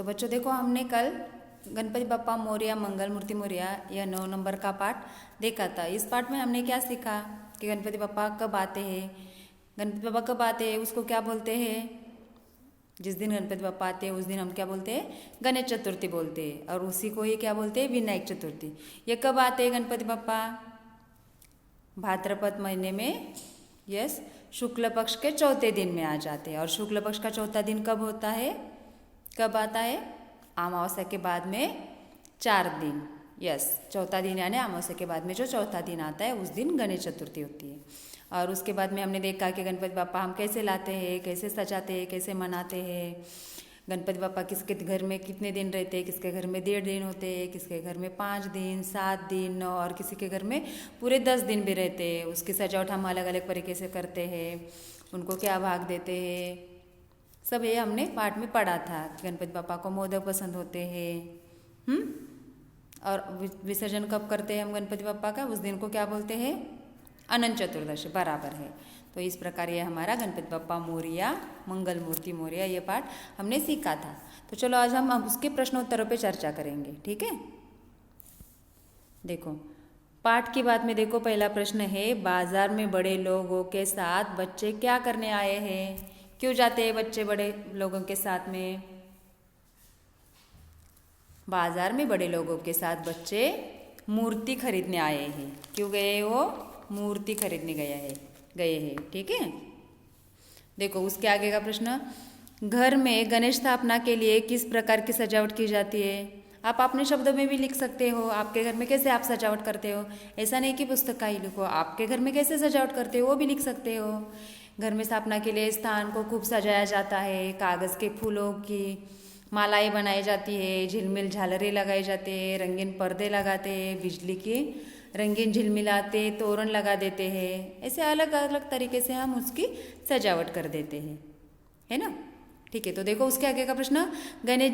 तो बच्चों देखो, हमने कल गणपति बप्पा मोरया मंगल मूर्ति मोरया यह 9 नंबर का पाठ देखा था। इस पाठ में हमने क्या सीखा कि गणपति बप्पा कब आते हैं, गणपति बप्पा कब आते हैं उसको क्या बोलते हैं। जिस दिन गणपति बप्पा आते हैं उस दिन हम क्या बोलते हैं, गणेश चतुर्थी बोलते हैं, और उसी को ही क्या बोलते हैं, विनायक चतुर्थी। ये कब आते हैं गणपति बप्पा? भाद्रपद महीने में, यस, शुक्ल पक्ष के चौथे दिन में आ जाते हैं। और शुक्ल पक्ष का चौथा दिन कब होता है, कब आता है? अमावस्या के बाद में 4 दिन, यस, चौथा दिन यानी अमावस्या के बाद में जो चौथा दिन आता है उस दिन गणेश चतुर्थी होती है। और उसके बाद में हमने देखा कि गणपति बप्पा हम कैसे लाते हैं, कैसे सजाते हैं, कैसे मनाते हैं। गणपति बप्पा किसके घर में कितने दिन रहते हैं, किसके घर में 1.5 दिन होते हैं, किसके घर में 5 दिन, 7 दिन, 9, और किसी के घर में पूरे 10 दिन भी रहते हैं। उसकी सजावट हम अलग अलग तरीके से करते हैं, उनको क्या भाग देते हैं, सब ये हमने पाठ में पढ़ा था। गणपति बप्पा को मोदक पसंद होते हैं। और विसर्जन कब करते हैं हम गणपति बप्पा का? उस दिन को क्या बोलते हैं? अनंत चतुर्दशी, बराबर है। तो इस प्रकार ये हमारा गणपति बप्पा मोरया मंगल मूर्ति मोरया ये पाठ हमने सीखा था। तो चलो आज हम उसके प्रश्नोत्तरों पे चर्चा करेंगे, ठीक है। देखो पाठ की बात में देखो, पहला प्रश्न है, बाजार में बड़े लोगों के साथ बच्चे क्या करने आए हैं? क्यों जाते हैं बच्चे बड़े लोगों के साथ में? बाजार में बड़े लोगों के साथ बच्चे मूर्ति खरीदने आए हैं। क्यों गए हो? मूर्ति खरीदने गए हैं, ठीक है। देखो उसके आगे का प्रश्न, घर में गणेश स्थापना के लिए किस प्रकार की सजावट की जाती है? आप अपने शब्दों में भी लिख सकते हो, आपके घर में कैसे आप सजावट करते हो। ऐसा नहीं कि पुस्तक का ही लिखो, आपके घर में कैसे सजावट करते हो वो भी लिख सकते हो। घर में स्थापना के लिए स्थान को खूब सजाया जाता है, कागज़ के फूलों की मालाएं बनाई जाती है, झिलमिल झालरें लगाए जाते हैं, रंगीन पर्दे लगाते हैं, बिजली की रंगीन झिलमिलाते तोरण लगा देते हैं। ऐसे अलग अलग तरीके से हम उसकी सजावट कर देते हैं, है ना, ठीक है। तो देखो उसके आगे का प्रश्न, गणेश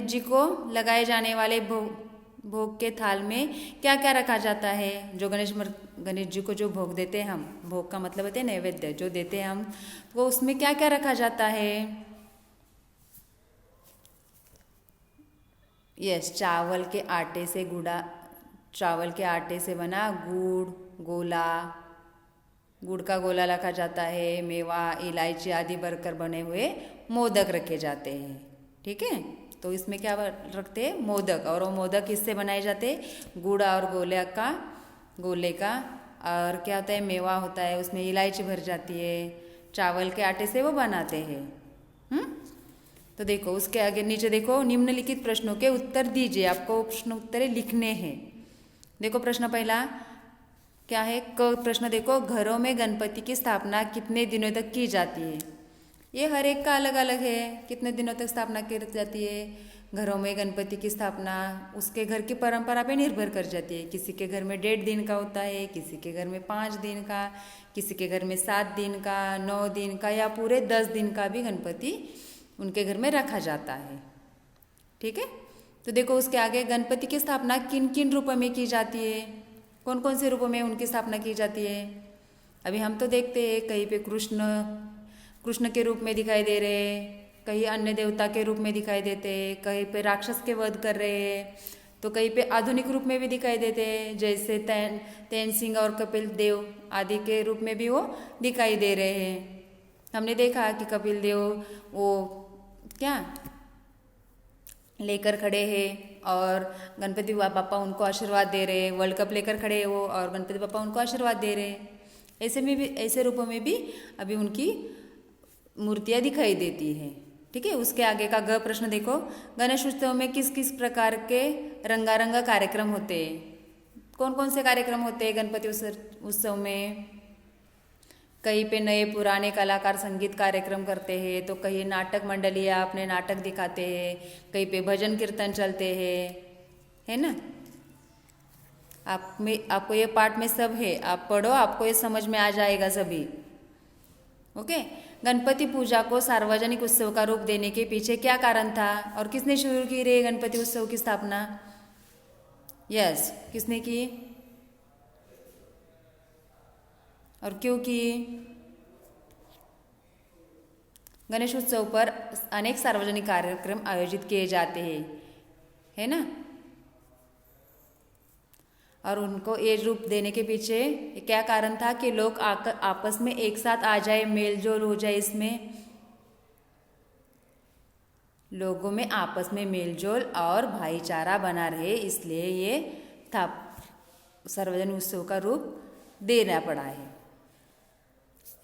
जी को लगाए जाने वाले भोग के थाल में क्या क्या रखा जाता है? जो गणेश जी को जो भोग देते हैं हम, भोग का मतलब होता है नैवेद्य जो देते हैं हम, वो उसमें क्या क्या रखा जाता है? यस, चावल के आटे से बना गुड़ का गोला रखा जाता है, मेवा इलायची आदि भरकर बने हुए मोदक रखे जाते हैं, ठीक है। तो इसमें क्या रखते हैं? मोदक। और वो मोदक किससे बनाए जाते हैं? गुड़ और गोले का। और क्या होता है? मेवा होता है, उसमें इलायची भर जाती है, चावल के आटे से वो बनाते हैं। तो देखो उसके आगे नीचे देखो, निम्नलिखित प्रश्नों के उत्तर दीजिए। आपको प्रश्न उत्तर लिखने हैं। देखो प्रश्न पहला क्या है, प्रश्न देखो, घरों में गणपति की स्थापना कितने दिनों तक की जाती है? ये हर एक का अलग अलग है, कितने दिनों तक स्थापना की जाती है घरों में गणपति की स्थापना, उसके घर की परंपरा पे निर्भर कर जाती है। किसी के घर में 1.5 दिन का होता है, किसी के घर में 5 दिन का, किसी के घर में 7 दिन का, 9 दिन का, या पूरे 10 दिन का भी गणपति उनके घर में रखा जाता है, ठीक है। तो देखो उसके आगे, गणपति की स्थापना किन किन रूपों में की जाती है? कौन कौन से रूपों में उनकी स्थापना की जाती है? अभी हम तो देखते हैं कहीं पे कृष्ण के रूप में दिखाई दे रहे हैं, कहीं अन्य देवता के रूप में दिखाई देते हैं, कहीं पे राक्षस के वध कर रहे हैं, तो कहीं पे आधुनिक रूप में भी दिखाई देते हैं, जैसे तेन सिंह और कपिल देव आदि के रूप में भी वो दिखाई दे रहे हैं। हमने देखा कि कपिल देव वो क्या लेकर खड़े हैं और गणपति बप्पा उनको आशीर्वाद दे रहे हैं, वर्ल्ड कप लेकर खड़े हैं वो, और गणपति बप्पा उनको आशीर्वाद दे रहे हैं। ऐसे रूपों में भी अभी उनकी मूर्तियाँ दिखाई देती हैं, ठीक है। उसके आगे का ग प्रश्न देखो, गणेश उत्सव में किस किस प्रकार के रंगारंग कार्यक्रम होते हैं? कौन कौन से कार्यक्रम होते हैं गणपति उत्सव में? कहीं पे नए पुराने कलाकार संगीत कार्यक्रम करते हैं, तो कहीं नाटक मंडलियाँ अपने नाटक दिखाते हैं, कहीं पे भजन कीर्तन चलते हैं, है ना। आपको ये पाठ में सब है, आप पढ़ो, आपको ये समझ में आ जाएगा सभी, ओके। गणपति पूजा को सार्वजनिक उत्सव का रूप देने के पीछे क्या कारण था और किसने शुरू की रे गणपति उत्सव की स्थापना? यस, किसने की और क्यों की? गणेश उत्सव पर अनेक सार्वजनिक कार्यक्रम आयोजित किए जाते हैं, है ना। और उनको ये रूप देने के पीछे क्या कारण था कि लोग आपस में एक साथ आ जाए, मेल जोल हो जाए, इसमें लोगों में आपस में मेल जोल और भाईचारा बना रहे, इसलिए ये था सार्वजनिक उत्सव का रूप देना पड़ा है।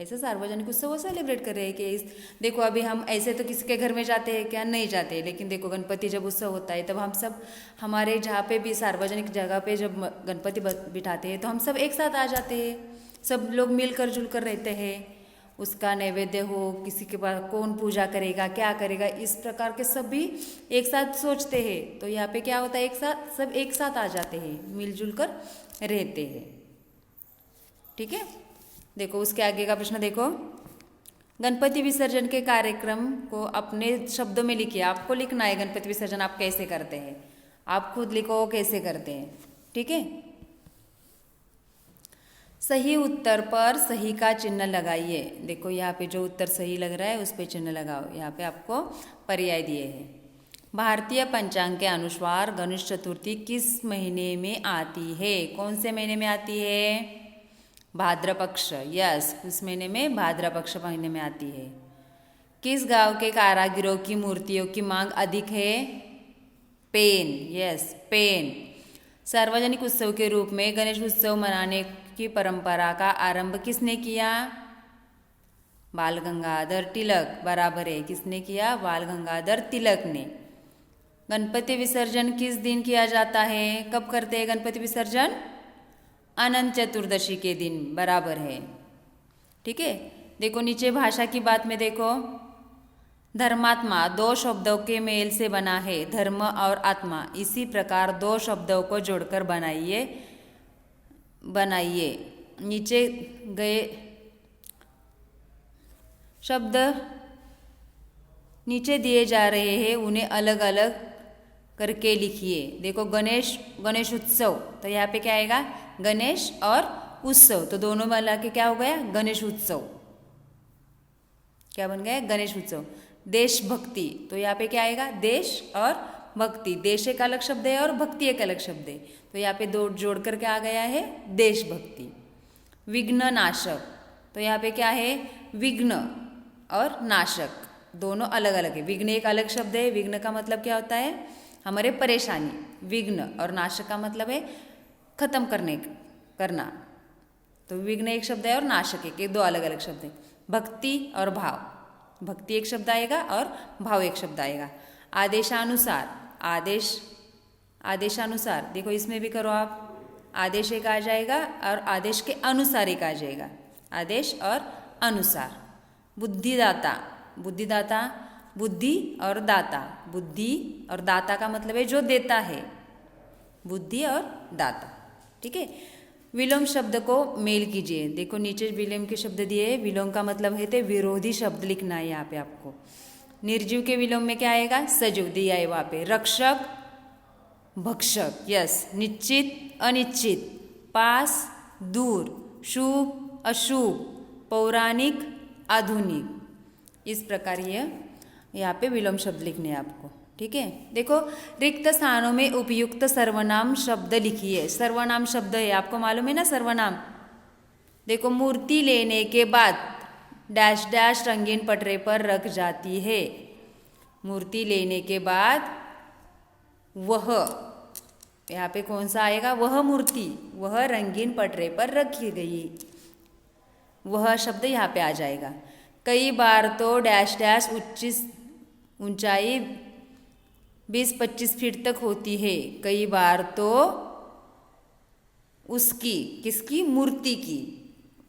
ऐसे सार्वजनिक उत्सव सेलिब्रेट कर रहे हैं कि देखो अभी हम ऐसे तो किसी के घर में जाते हैं क्या, नहीं जाते, लेकिन देखो गणपति जब उत्सव होता है तब हम सब हमारे जहाँ पे भी सार्वजनिक जगह पे जब गणपति बिठाते हैं तो हम सब एक साथ आ जाते हैं, सब लोग मिलकर जुलकर रहते हैं। उसका नैवेद्य हो, किसी के पास कौन पूजा करेगा, क्या करेगा, इस प्रकार के सब भी एक साथ सोचते हैं। तो यहाँ पे क्या होता है, एक साथ सब एक साथ आ जाते हैं, मिलजुल कर रहते हैं। ठीक है, देखो उसके आगे का प्रश्न देखो, गणपति विसर्जन के कार्यक्रम को अपने शब्दों में लिखिए। आपको लिखना है गणपति विसर्जन आप कैसे करते हैं, आप खुद लिखो कैसे करते हैं। ठीक है, सही उत्तर पर सही का चिन्ह लगाइए। देखो यहाँ पे जो उत्तर सही लग रहा है उस पे चिन्ह लगाओ। यहाँ पे आपको पर्याय दिए हैं। भारतीय पंचांग के अनुसार गणेश चतुर्थी किस महीने में आती है? कौन से महीने में आती है? भाद्रपक्ष। यस, उस महीने में भाद्रपक्ष महीने में आती है। किस गांव के कारागिरों की मूर्तियों की मांग अधिक है? पेन। Yes, pen. सार्वजनिक उत्सव के रूप में गणेश उत्सव मनाने की परंपरा का आरंभ किसने किया? बाल गंगाधर तिलक। बराबर है, किसने किया? बाल गंगाधर तिलक ने। गणपति विसर्जन किस दिन किया जाता है? कब करते हैं गणपति विसर्जन? अनंत चतुर्दशी के दिन। बराबर है। ठीक है, देखो नीचे भाषा की बात में देखो, धर्मात्मा दो शब्दों के मेल से बना है, धर्म और आत्मा। इसी प्रकार दो शब्दों को जोड़कर बनाइए। नीचे गए शब्द नीचे दिए जा रहे हैं, उन्हें अलग अलग करके लिखिए। देखो गणेश उत्सव, तो यहाँ पे क्या आएगा? गणेश और उत्सव, तो दोनों मिला के क्या हो गया? गणेश उत्सव। क्या बन गया? गणेश उत्सव। देशभक्ति, तो यहाँ पे क्या आएगा? देश और भक्ति। देश एक अलग शब्द है और भक्ति एक अलग शब्द है, तो यहाँ पे दो जोड़कर क्या आ गया है? देशभक्ति। विघ्न नाशक, तो यहाँ पे क्या है? विघ्न और नाशक दोनों अलग अलग है। विघ्न एक अलग शब्द है। विघ्न का मतलब क्या होता है? हमारे परेशानी। विघ्न और नाशक का मतलब है खत्म करना। तो विघ्न एक शब्द है और नाशक एक, ये दो अलग अलग शब्द है। भक्ति और भाव, भक्ति एक शब्द आएगा और भाव एक शब्द आएगा। आदेशानुसार, आदेशानुसार, देखो इसमें भी करो आप। आदेश एक आ जाएगा और आदेश के अनुसार एक आ जाएगा। आदेश और अनुसार। बुद्धिदाता, बुद्धिदाता, बुद्धि और दाता। बुद्धि और दाता का मतलब है जो देता है, बुद्धि और दाता। ठीक है, विलोम शब्द को मेल कीजिए। देखो नीचे विलोम के शब्द दिए, विलोम का मतलब है तो विरोधी शब्द लिखना है यहाँ पे आपको। निर्जीव के विलोम में क्या आएगा? सजीव दिया है वहाँ पे। रक्षक, भक्षक। यस, निश्चित, अनिश्चित, पास, दूर, शुभ, अशुभ, पौराणिक, आधुनिक। इस प्रकार ये यहाँ पे विलोम शब्द लिखने हैं आपको। ठीक है, देखो रिक्त स्थानों में उपयुक्त सर्वनाम शब्द लिखिए। सर्वनाम शब्द है, आपको मालूम है ना सर्वनाम। देखो, मूर्ति लेने के बाद डैश डैश रंगीन पटरे पर रख जाती है। मूर्ति लेने के बाद वह, यहाँ पे कौन सा आएगा? वह मूर्ति, वह रंगीन पटरे पर रखी गई, वह शब्द यहाँ पे आ जाएगा। कई बार तो डैश डैश ऊंचाई 20-25 फीट तक होती है। कई बार तो उसकी, किसकी? मूर्ति की।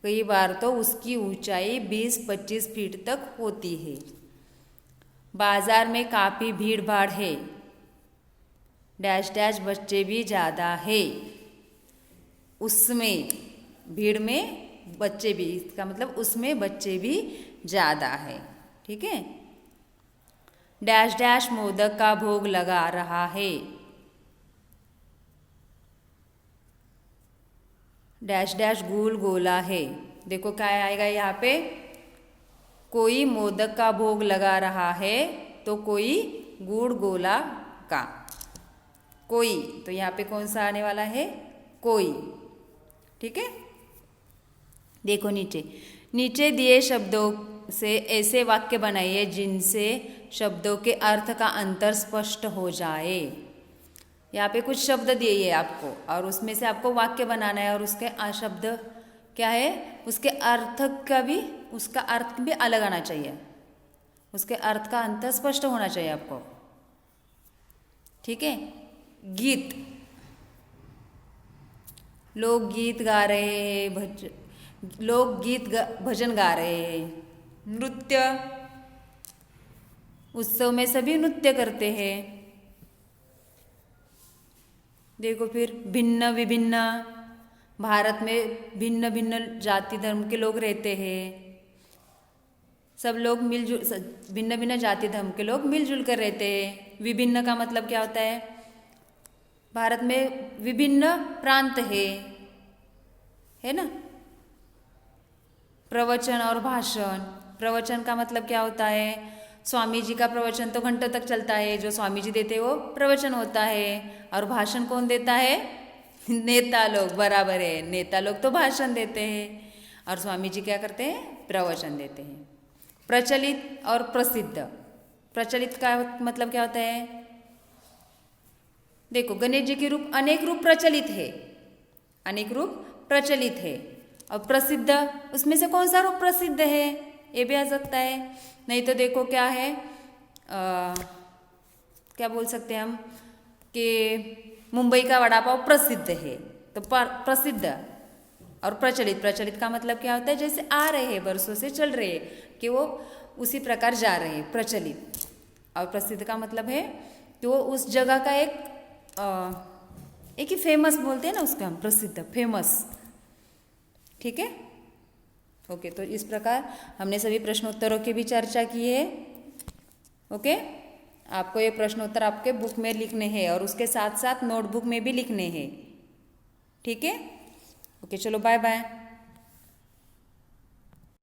कई बार तो उसकी ऊंचाई 20-25 फीट तक होती है। बाजार में काफ़ी भीड़ भाड़ है। डैश डैश बच्चे भी ज़्यादा है। उसमें, भीड़ में बच्चे भी, इसका मतलब उसमें बच्चे भी ज़्यादा है। ठीक है, डैश डैश मोदक का भोग लगा रहा है। डैश डैश गोल गोला है। देखो क्या आएगा यहाँ पे? कोई मोदक का भोग लगा रहा है तो कोई गुड़ गोला का। कोई, तो यहाँ पे कौन सा आने वाला है? कोई। ठीक है, देखो नीचे, नीचे दिए शब्दों से ऐसे वाक्य बनाइए जिनसे शब्दों के अर्थ का अंतर स्पष्ट हो जाए। यहाँ पे कुछ शब्द दिए है आपको और उसमें से आपको वाक्य बनाना है और उसके शब्द क्या है, उसके अर्थ का भी, उसका अर्थ भी अलग आना चाहिए, उसके अर्थ का अंतर स्पष्ट होना चाहिए आपको। ठीक है, गीत, लोग गीत गा रहे हैं, लोग गीत भजन गा रहे हैं। नृत्य, उत्सव में सभी नृत्य करते हैं। देखो फिर भिन्न विभिन्न, भारत में भिन्न भिन्न जाति धर्म के लोग रहते हैं। सब लोग मिलजुल, भिन्न भिन्न जाति धर्म के लोग मिलजुल कर रहते हैं। विभिन्न का मतलब क्या होता है? भारत में विभिन्न प्रांत है ना। प्रवचन और भाषण, प्रवचन का मतलब क्या होता है? स्वामी जी का प्रवचन तो घंटों तक चलता है, जो स्वामी जी देते हैं वो प्रवचन होता है। और भाषण कौन देता है? नेता लोग, बराबर है, नेता लोग तो भाषण देते हैं और स्वामी जी क्या करते हैं? प्रवचन देते हैं। प्रचलित और प्रसिद्ध, प्रचलित का मतलब क्या होता है? देखो गणेश जी के रूप, अनेक रूप प्रचलित है, अनेक रूप प्रचलित है। और प्रसिद्ध, उसमें से कौन सा रूप प्रसिद्ध है? ये भी आ सकता है। नहीं तो देखो क्या है, क्या बोल सकते हैं हम कि मुंबई का वड़ा पाव प्रसिद्ध है, तो प्रसिद्ध और प्रचलित, प्रचलित का मतलब क्या होता है? जैसे आ रहे हैं, वर्षों से चल रहे हैं, कि वो उसी प्रकार जा रहे हैं, प्रचलित। और प्रसिद्ध का मतलब है कि वो उस जगह का एक ही फेमस बोलते हैं ना उसका हम, प्रसिद्ध, फेमस। ठीक है, ओके। तो इस प्रकार हमने सभी प्रश्नोत्तरों की भी चर्चा की है। ओके, आपको ये प्रश्नोत्तर आपके बुक में लिखने हैं और उसके साथ साथ नोटबुक में भी लिखने हैं। ठीक है, ओके, चलो बाय बाय।